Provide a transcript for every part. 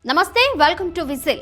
నమస్తే, welcome to whistle.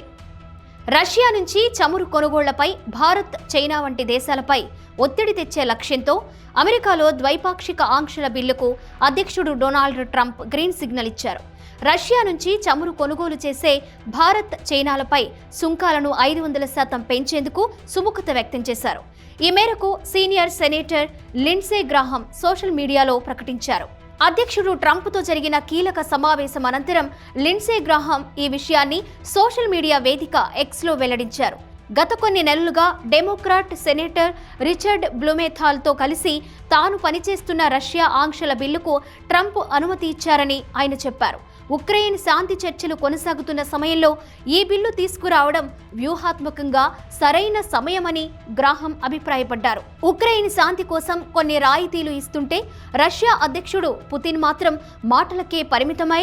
Russia నుంచి చమురు కొనుగోళ్లపై భారత్, చైనా వంటి దేశాలపై ఒత్తిడి తెచ్చే లక్ష్యంతో అమెరికాలో ద్వైపాక్షిక ఆంక్షల బిల్లుకు అధ్యక్షుడు డొనాల్డ్ ట్రంప్ గ్రీన్ సిగ్నల్ ఇచ్చారు. రష్యా నుంచి చమురు కొనుగోలు చేసే భారత్, చైనాలపై సుంకాలను 500% పెంచేందుకు సుముఖత వ్యక్తం చేశారు. ఈ మేరకు senior senator Lindsay Graham social మీడియాలో ప్రకటించారు. అధ్యక్షుడు ట్రంప్తో జరిగిన కీలక సమావేశం అనంతరం లిండ్సే గ్రాహం ఈ విషయాన్ని సోషల్ మీడియా వేదిక ఎక్స్లో వెల్లడించారు. గత కొన్ని నెలలుగా డెమోక్రాట్ సెనేటర్ రిచర్డ్ బ్లూమెంథాల్తో కలిసి తాను పనిచేస్తున్న రష్యా ఆంక్షల బిల్లుకు ట్రంప్ అనుమతి ఇచ్చారని ఆయన చెప్పారు. ఉక్రెయిన్ శాంతి చర్చలు కొనసాగుతున్న సమయంలో ఈ బిల్లు తీసుకురావడం వ్యూహాత్మకంగా సరైన సమయమని గ్రాహం అభిప్రాయపడ్డారు. ఉక్రెయిన్ శాంతి కోసం కొన్ని రాయితీలు ఇస్తుంటే రష్యా అధ్యక్షుడు పుతిన్ మాత్రం మాటలకే పరిమితమై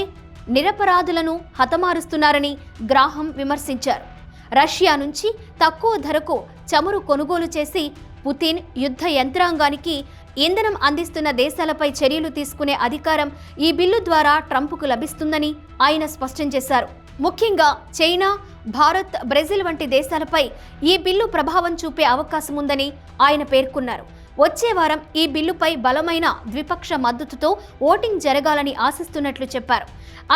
నిరపరాధులను హతమారుస్తున్నారని గ్రాహం విమర్శించారు. రష్యా నుంచి తక్కువ ధరకు చమురు కొనుగోలు చేసి పుతిన్ యుద్ధ యంత్రాంగానికి ఇంధనం అందిస్తున్న దేశాలపై చర్యలు తీసుకునే అధికారం ఈ బిల్లు ద్వారా ట్రంప్కు లభిస్తుందని ఆయన స్పష్టం చేశారు. ముఖ్యంగా చైనా, భారత్, బ్రెజిల్ వంటి దేశాలపై ఈ బిల్లు ప్రభావం చూపే అవకాశం ఉందని ఆయన పేర్కొన్నారు. వచ్చే వారం ఈ బిల్లుపై బలమైన ద్విపక్ష మద్దతుతో ఓటింగ్ జరగాలని ఆశిస్తున్నట్లు చెప్పారు.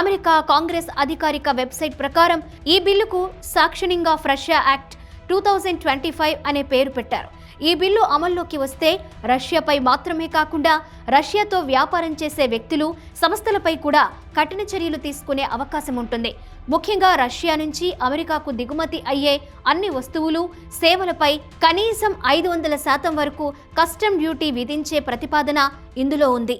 అమెరికా కాంగ్రెస్ అధికారిక వెబ్సైట్ ప్రకారం ఈ బిల్లుకు సాంక్షనింగ్ ఆఫ్ రష్యా యాక్ట్ 2025 అనే పేరు పెట్టారు. ఈ బిల్లు అమల్లోకి వస్తే రష్యాపై మాత్రమే కాకుండా రష్యాతో వ్యాపారం చేసే వ్యక్తులు, సంస్థలపై కూడా కఠిన చర్యలు తీసుకునే అవకాశం ఉంటుంది. ముఖ్యంగా రష్యా నుంచి అమెరికాకు దిగుమతి అయ్యే అన్ని వస్తువులు, సేవలపై కనీసం 500% వరకు కస్టమ్ డ్యూటీ విధించే ప్రతిపాదన ఇందులో ఉంది.